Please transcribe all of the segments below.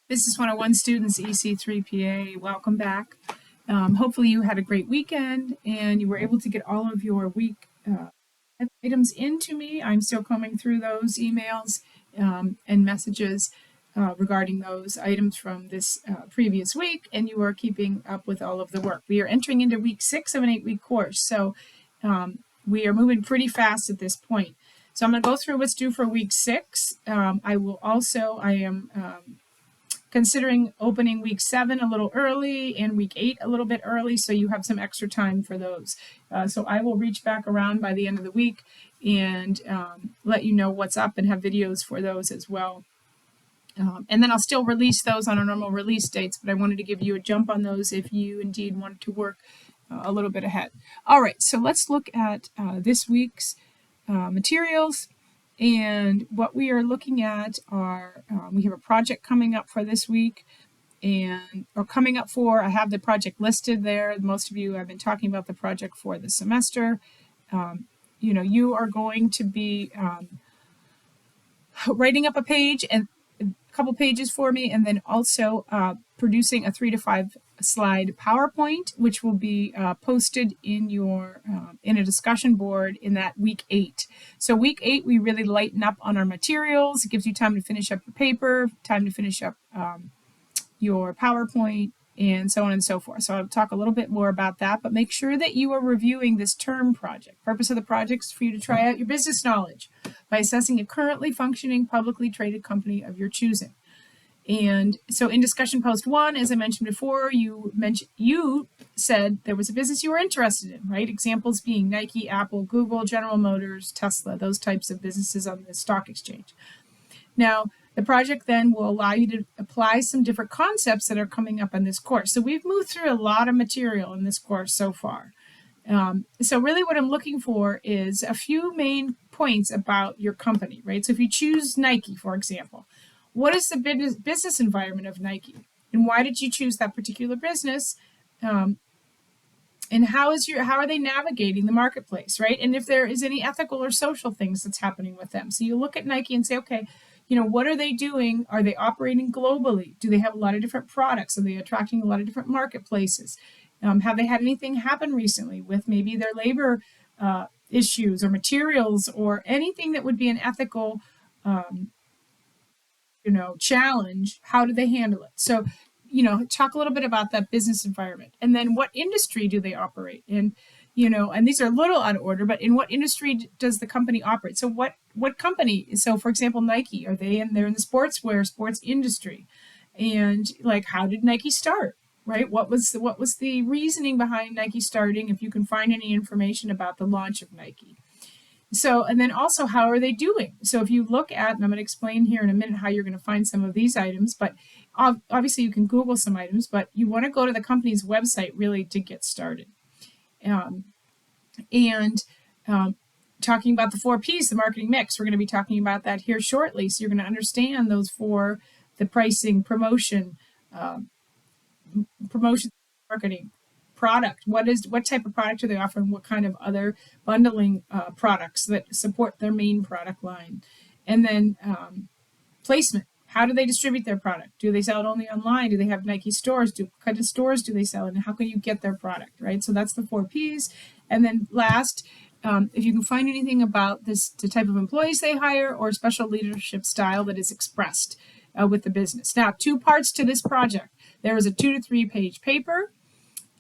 Business 101 students, EC3PA, welcome back. Hopefully you had a great weekend and you were able to get all of your week items into me. I'm still combing through those emails and messages regarding those items from this previous week, and you are keeping up with all of the work. We are entering into week 6 of an 8-week course, so we are moving pretty fast at this point. So I'm going to go through what's due for week 6. I am considering opening week 7 a little early and week 8 a little bit early, so you have some extra time for those. So I will reach back around by the end of the week and let you know what's up and have videos for those as well. And then I'll still release those on our normal release dates, but I wanted to give you a jump on those if you indeed wanted to work a little bit ahead. All right, so let's look at this week's materials. And what we are looking at are, we have a project coming up for this week, I have the project listed there. Most of you have been talking about the project for the semester. You are going to be writing up a page and a couple pages for me, and then also producing a 3 to 5 slide PowerPoint, which will be posted in your in a discussion board in that week 8. So week 8, we really lighten up on our materials. It gives you time to finish up your paper, time to finish up your PowerPoint, and so on and so forth. So I'll talk a little bit more about that, but make sure that you are reviewing this term project. Purpose of the project is for you to try out your business knowledge by assessing a currently functioning publicly traded company of your choosing. And so in discussion post 1, as I mentioned before, you said there was a business you were interested in, right? Examples being Nike, Apple, Google, General Motors, Tesla, those types of businesses on the stock exchange. Now, the project then will allow you to apply some different concepts that are coming up in this course. So we've moved through a lot of material in this course so far. So really what I'm looking for is a few main points about your company, right? So if you choose Nike, for example, what is the business environment of Nike? And why did you choose that particular business? And how are they navigating the marketplace, right? And if there is any ethical or social things that's happening with them. So you look at Nike and say, okay, what are they doing? Are they operating globally? Do they have a lot of different products? Are they attracting a lot of different marketplaces? Have they had anything happen recently with maybe their labor issues or materials or anything that would be an ethical challenge? How do they handle it? So, talk a little bit about that business environment. And then what industry do they operate in? And these are a little out of order, but in what industry does the company operate? So what company? So for example, Nike, they're in the sports industry. And how did Nike start? Right? What was the reasoning behind Nike starting, if you can find any information about the launch of Nike? So, and then also, how are they doing? So if you look at, and I'm going to explain here in a minute how you're going to find some of these items, but obviously you can Google some items, but you want to go to the company's website really to get started. Talking about the 4 Ps, the marketing mix, we're going to be talking about that here shortly. So you're going to understand those 4, the pricing, promotion, marketing, product. What type of product are they offering? What kind of other bundling products that support their main product line? And then placement. How do they distribute their product? Do they sell it only online? Do they have Nike stores? What kind of stores do they sell in? And how can you get their product, right? So that's the 4 Ps. And then last, if you can find anything about the type of employees they hire or special leadership style that is expressed with the business. Now, 2 parts to this project. There is a 2 to 3 page paper,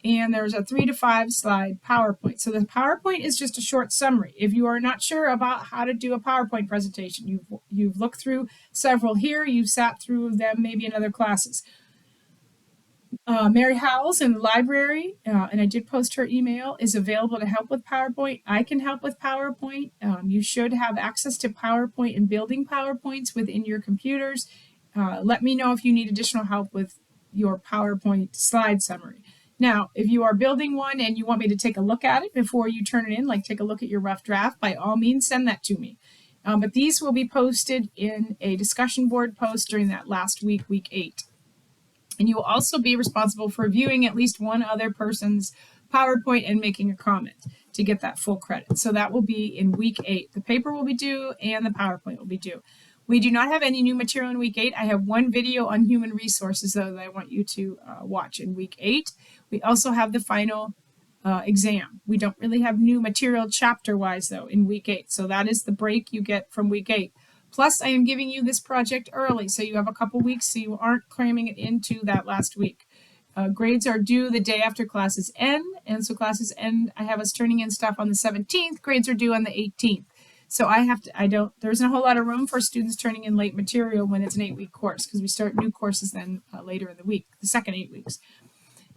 and there's a 3 to 5 slide PowerPoint. So the PowerPoint is just a short summary. If you are not sure about how to do a PowerPoint presentation, you've looked through several here, you've sat through them maybe in other classes. Mary Howells in the library, and I did post her email, is available to help with PowerPoint. I can help with PowerPoint. You should have access to PowerPoint and building PowerPoints within your computers. Let me know if you need additional help with your PowerPoint slide summary. Now, if you are building one and you want me to take a look at it before you turn it in, take a look at your rough draft, by all means, send that to me. But these will be posted in a discussion board post during that last week, week 8. And you will also be responsible for reviewing at least one other person's PowerPoint and making a comment to get that full credit. So that will be in week 8. The paper will be due and the PowerPoint will be due. We do not have any new material in week 8. I have one video on human resources, though, that I want you to watch in week 8. We also have the final exam. We don't really have new material chapter-wise, though, in week 8. So that is the break you get from week 8. Plus, I am giving you this project early, so you have a couple weeks, so you aren't cramming it into that last week. Grades are due the day after classes end, and so classes end, I have us turning in stuff on the 17th. Grades are due on the 18th. So there isn't a whole lot of room for students turning in late material when it's an 8-week course, because we start new courses then later in the week, the second 8 weeks.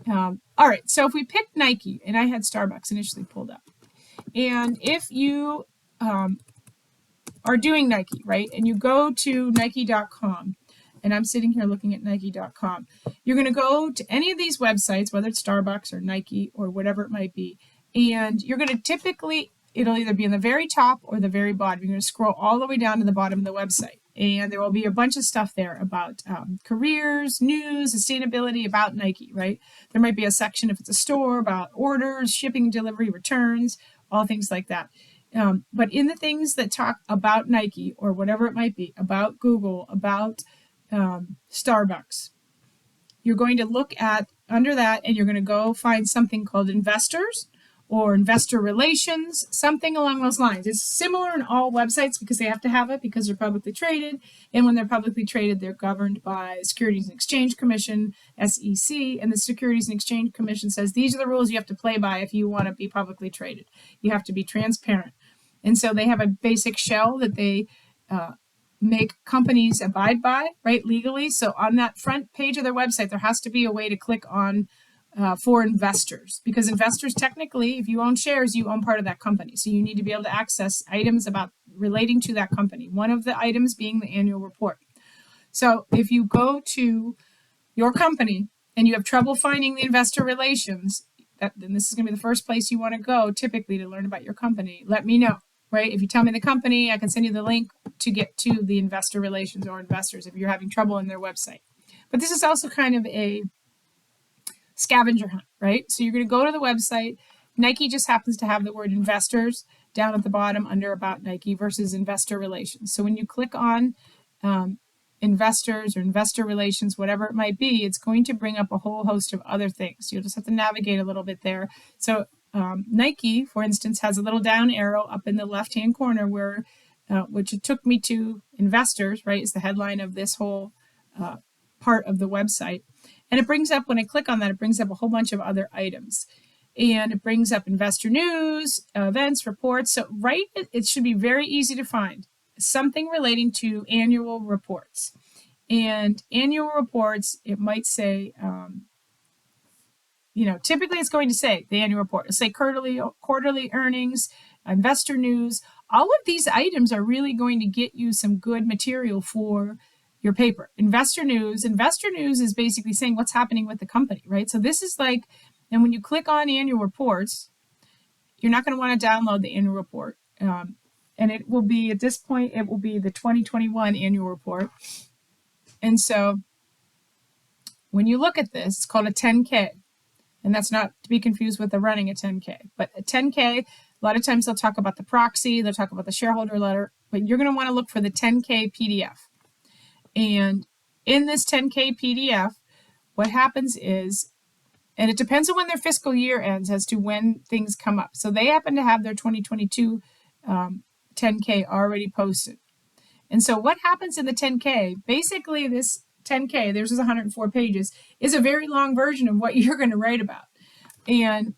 All right, so if we pick Nike, and I had Starbucks initially pulled up, and if you are doing Nike, right, and you go to Nike.com, and I'm sitting here looking at Nike.com, you're going to go to any of these websites, whether it's Starbucks or Nike or whatever it might be, and you're going to typically, it'll either be in the very top or the very bottom. You're going to scroll all the way down to the bottom of the website, and there will be a bunch of stuff there about careers, news, sustainability, about Nike, right? There might be a section if it's a store about orders, shipping, delivery, returns, all things like that. But in the things that talk about Nike or whatever it might be, about Google, about Starbucks, you're going to look at under that, and you're going to go find something called investors or investor relations, something along those lines. It's similar in all websites because they have to have it because they're publicly traded. And when they're publicly traded, they're governed by Securities and Exchange Commission, SEC, and the Securities and Exchange Commission says these are the rules you have to play by if you want to be publicly traded. You have to be transparent. And so they have a basic shell that they make companies abide by, right, legally. So on that front page of their website, there has to be a way to click on for investors, because investors, technically, if you own shares, you own part of that company. So you need to be able to access items about relating to that company. One of the items being the annual report. So if you go to your company and you have trouble finding the investor relations, then this is going to be the first place you want to go typically to learn about your company. Let me know, right? If you tell me the company, I can send you the link to get to the investor relations or investors if you're having trouble in their website. But this is also kind of a scavenger hunt, right? So you're going to go to the website. Nike just happens to have the word investors down at the bottom under About Nike versus investor relations. So when you click on investors or investor relations, whatever it might be, it's going to bring up a whole host of other things. You'll just have to navigate a little bit there. So Nike, for instance, has a little down arrow up in the left-hand corner where, which it took me to investors, right, is the headline of this whole part of the website. And it brings up, when I click on that, it brings up a whole bunch of other items. And it brings up investor news, events, reports. So it should be very easy to find something relating to annual reports. And annual reports, it might say, typically it's going to say the annual report. It'll say quarterly earnings, investor news. All of these items are really going to get you some good material for your paper. Investor news is basically saying what's happening with the company, right? So this is like, and when you click on annual reports, you're not going to want to download the annual report. And it will be, at this point, it will be the 2021 annual report. And so when you look at this, it's called a 10K. And that's not to be confused with the running a 10K. But a 10K, a lot of times they'll talk about the proxy, they'll talk about the shareholder letter, but you're going to want to look for the 10K PDF. And in this 10K PDF, what happens is, and it depends on when their fiscal year ends as to when things come up. So they happen to have their 2022 10K already posted. And so what happens in the 10K, basically this 10K, there's 104 pages, is a very long version of what you're going to write about. And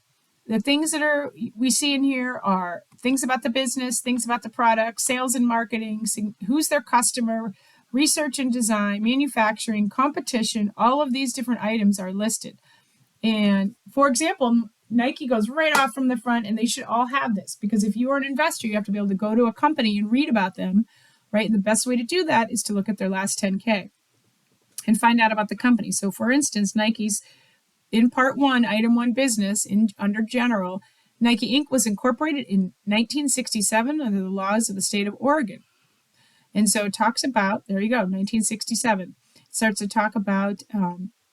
the things that we see in here are things about the business, things about the product, sales and marketing, who's their customer, research and design, manufacturing, competition, all of these different items are listed. And for example, Nike goes right off from the front, and they should all have this, because if you are an investor, you have to be able to go to a company and read about them, right? And the best way to do that is to look at their last 10K and find out about the company. So for instance, Nike's in part 1, item 1 business under general, Nike Inc. was incorporated in 1967 under the laws of the state of Oregon. And so it talks about, there you go, 1967. It starts to talk about,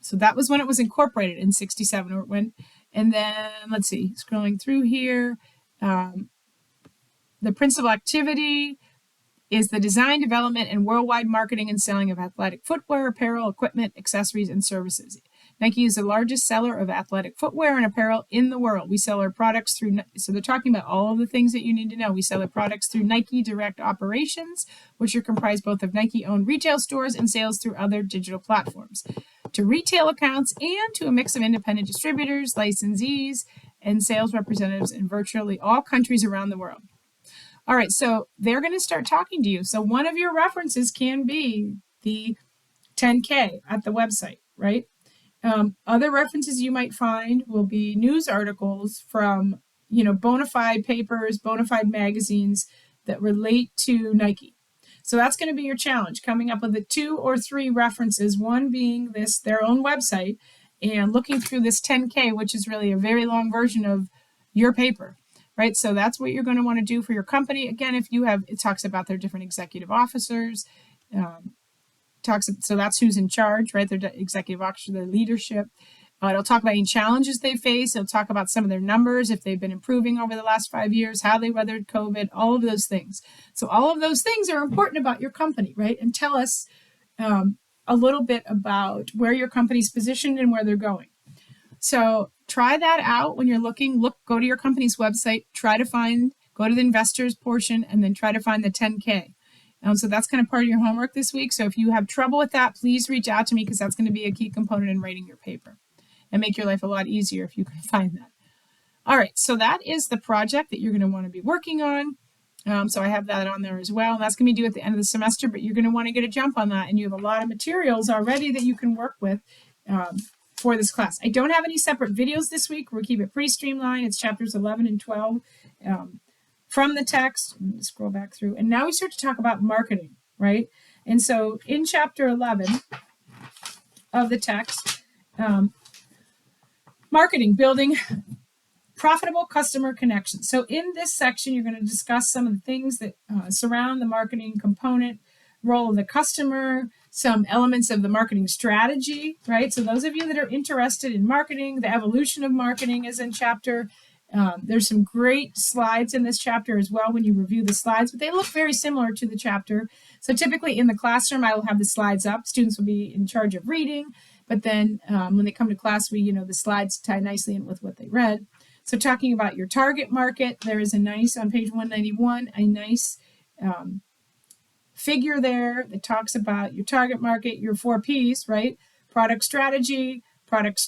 so that was when it was incorporated in 67, or it went, and then, let's see, scrolling through here, the principal activity is the design, development, and worldwide marketing and selling of athletic footwear, apparel, equipment, accessories, and services. Nike is the largest seller of athletic footwear and apparel in the world. We sell our products through, so they're talking about all of the things that you need to know. We sell our products through Nike Direct Operations, which are comprised both of Nike-owned retail stores and sales through other digital platforms, to retail accounts, and to a mix of independent distributors, licensees, and sales representatives in virtually all countries around the world. All right, so they're going to start talking to you. So one of your references can be the 10K at the website, right? Other references you might find will be news articles from, bona fide papers, bona fide magazines that relate to Nike. So that's going to be your challenge, coming up with the 2 or 3 references, one being their own website, and looking through this 10K, which is really a very long version of your paper. Right, so that's what you're going to want to do for your company. Again, it talks about their different executive officers, so that's who's in charge, right? Their executive officer, their leadership. It'll talk about any challenges they face. It'll talk about some of their numbers, if they've been improving over the last 5 years, how they weathered COVID, all of those things. So all of those things are important about your company, right? And tell us a little bit about where your company's positioned and where they're going. So try that out when you're looking. Go to your company's website, go to the investors portion, and then try to find the 10K. So that's kind of part of your homework this week. So if you have trouble with that, please reach out to me, because that's going to be a key component in writing your paper and make your life a lot easier if you can find that. All right, so that is the project that you're going to want to be working on. So I have that on there as well. That's going to be due at the end of the semester, but you're going to want to get a jump on that, and you have a lot of materials already that you can work with for this class. I don't have any separate videos this week. We'll keep it pretty streamlined. It's chapters 11 and 12 from the text. I'm going to scroll back through. And now we start to talk about marketing, right? And so in chapter 11 of the text, marketing, building profitable customer connections. So in this section, you're going to discuss some of the things that surround the marketing component, role of the customer, some elements of the marketing strategy, right? So those of you that are interested in marketing, the evolution of marketing is in chapter. There's some great slides in this chapter as well when you review the slides, but they look very similar to the chapter. So typically in the classroom, I will have the slides up. Students will be in charge of reading, but then when they come to class, the slides tie nicely in with what they read. So talking about your target market, there is on page 191, a nice figure there that talks about your target market, your 4 Ps, right? Product strategy, product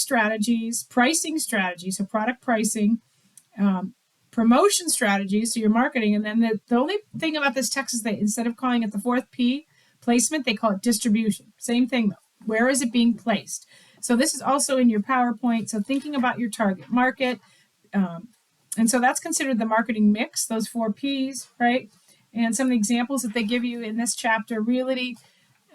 strategies, pricing strategy, so product pricing, promotion strategy, so your marketing. And then the only thing about this text is that instead of calling it the 4th P, placement, they call it distribution. Same thing though. Where is it being placed? So this is also in your PowerPoint. So thinking about your target market. And so that's considered the marketing mix, those 4 Ps, right? And some of the examples that they give you in this chapter really,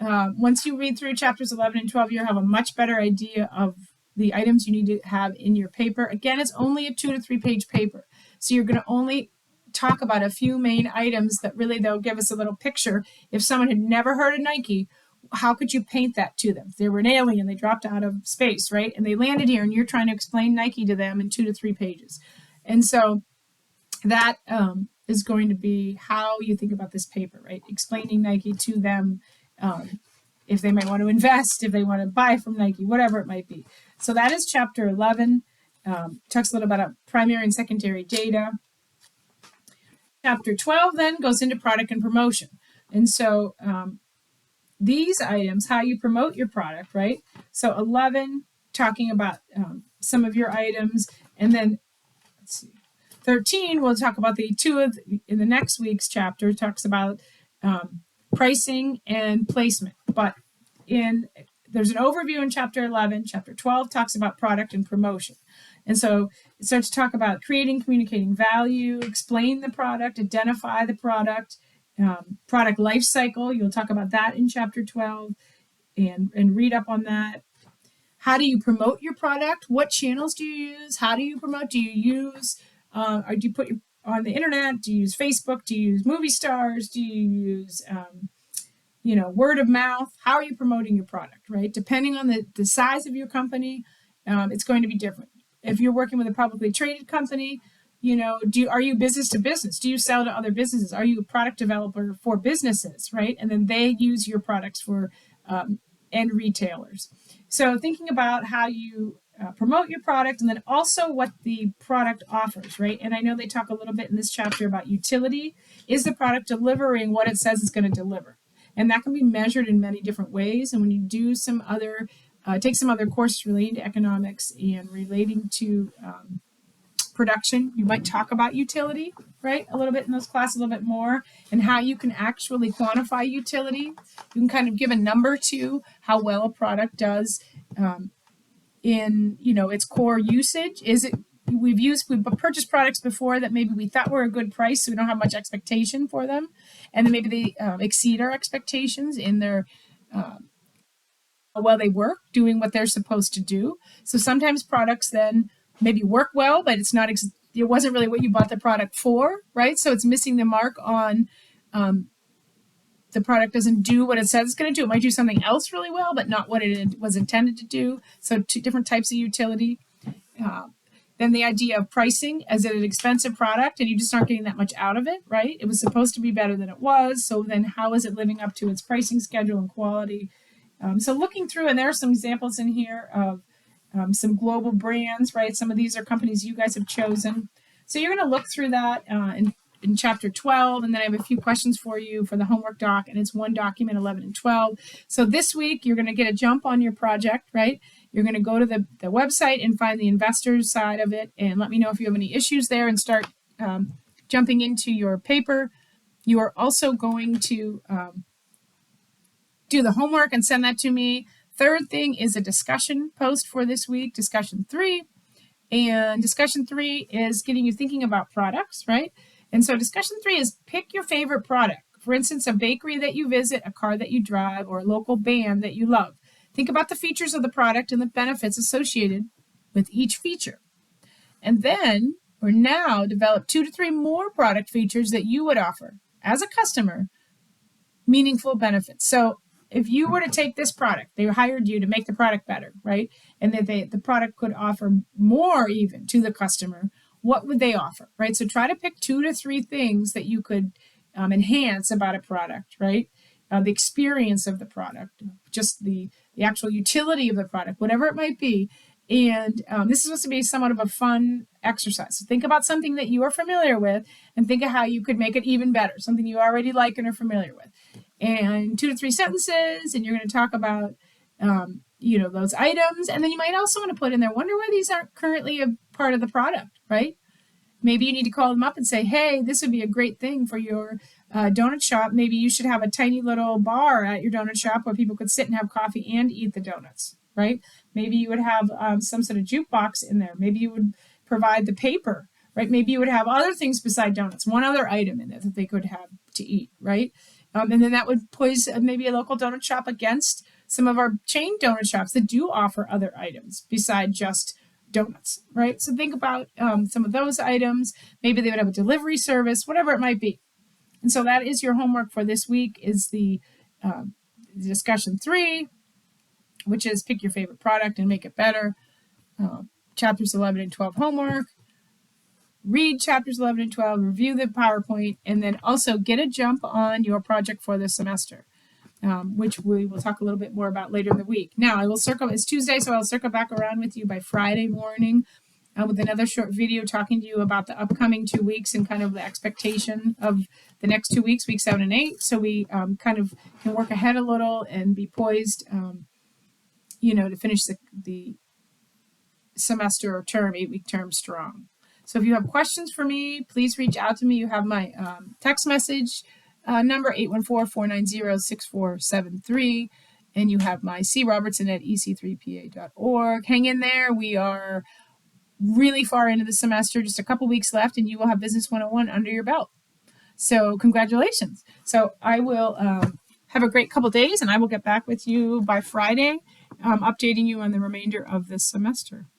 once you read through chapters 11 and 12, you'll have a much better idea of the items you need to have in your paper. Again, it's only a 2 to 3 page paper. So you're going to only talk about a few main items that really, they'll give us a little picture. If someone had never heard of Nike, how could you paint that to them? If they were an alien, they dropped out of space, right? And they landed here and you're trying to explain Nike to them in 2 to 3 pages. And so that is going to be how you think about this paper, right? Explaining Nike to them, if they might want to invest, if they want to buy from Nike, whatever it might be. So that is chapter 11. Talks a little about primary and secondary data. Chapter 12 then goes into product and promotion. And so these items, how you promote your product, right? So 11, talking about some of your items. And then, let's see, 13, we'll talk about in the next week's chapter, talks about pricing and placement. But there's an overview in chapter 11. Chapter 12 talks about product and promotion. And so it starts to talk about creating, communicating value, explain the product, identify the product, product life cycle. You'll talk about that in chapter 12 and read up on that. How do you promote your product? What channels do you use? How do you promote? Do you use, or do you put on the internet? Do you use Facebook? Do you use movie stars? Do you use, word of mouth? How are you promoting your product, right? Depending on the size of your company, it's going to be different. If you're working with a publicly traded company, are you business to business? Do you sell to other businesses? Are you a product developer for businesses, right? And then they use your products for end retailers. So thinking about how you promote your product, and then also what the product offers, right? And I know they talk a little bit in this chapter about utility. Is the product delivering what it says it's going to deliver? And that can be measured in many different ways. And when you do take some other courses relating to economics and relating to production, you might talk about utility, right? A little bit in those classes, a little bit more, and how you can actually quantify utility. You can kind of give a number to how well a product does in its core usage. We've purchased products before that maybe we thought were a good price, so we don't have much expectation for them, and then maybe they exceed our expectations in their how well they work doing what they're supposed to do. So sometimes products then maybe work well, but it wasn't really what you bought the product for, right? So it's missing the mark on the product doesn't do what it says it's going to do. It might do something else really well, but not what it was intended to do. So two different types of utility. Then the idea of pricing, as it an expensive product and you just aren't getting that much out of it, right? It was supposed to be better than it was. So then how is it living up to its pricing schedule and quality? So looking through, and there are some examples in here of some global brands, right? Some of these are companies you guys have chosen. So you're going to look through that in chapter 12, and then I have a few questions for you for the homework doc, and it's one document, 11 and 12. So this week, you're going to get a jump on your project, right? You're going to go to the website and find the investors side of it, and let me know if you have any issues there and start jumping into your paper. You are also going to do the homework and send that to me. Third thing is a discussion post for this week, discussion 3. And discussion 3 is getting you thinking about products, right? And so discussion 3 is pick your favorite product. For instance, a bakery that you visit, a car that you drive, or a local band that you love. Think about the features of the product and the benefits associated with each feature. And then, or now, develop 2 to 3 more product features that you would offer as a customer meaningful benefits. So if you were to take this product, they hired you to make the product better, right? And that the product could offer more even to the customer, what would they offer, right? So try to pick 2 to 3 things that you could enhance about a product, right? The experience of the product, just the actual utility of the product, whatever it might be. And this is supposed to be somewhat of a fun exercise. So think about something that you are familiar with and think of how you could make it even better, something you already like and are familiar with. And 2 to 3 sentences, and you're going to talk about, those items. And then you might also want to put in there, wonder why these aren't currently a part of the product, right? Maybe you need to call them up and say, hey, this would be a great thing for your donut shop. Maybe you should have a tiny little bar at your donut shop where people could sit and have coffee and eat the donuts, right? Maybe you would have some sort of jukebox in there. Maybe you would provide the paper, right? Maybe you would have other things beside donuts, one other item in there that they could have to eat, right? And then that would poise maybe a local donut shop against some of our chain donut shops that do offer other items beside just donuts, right? So think about some of those items. Maybe they would have a delivery service, whatever it might be. And so that is your homework for this week, is the discussion 3, which is pick your favorite product and make it better. Chapters 11 and 12 homework. Read chapters 11 and 12, review the PowerPoint, and then also get a jump on your project for this semester, which we will talk a little bit more about later in the week. Now, it's Tuesday, so I'll circle back around with you by Friday morning with another short video talking to you about the upcoming 2 weeks and kind of the expectation of the next 2 weeks, week 7 and 8, so we kind of can work ahead a little and be poised, to finish the semester or term, 8-week term strong. So if you have questions for me, please reach out to me. You have my text message number, 814-490-6473. And you have my crobertson@ec3pa.org. Hang in there. We are really far into the semester, just a couple weeks left, and you will have Business 101 under your belt. So congratulations. So I will have a great couple days, and I will get back with you by Friday, updating you on the remainder of this semester.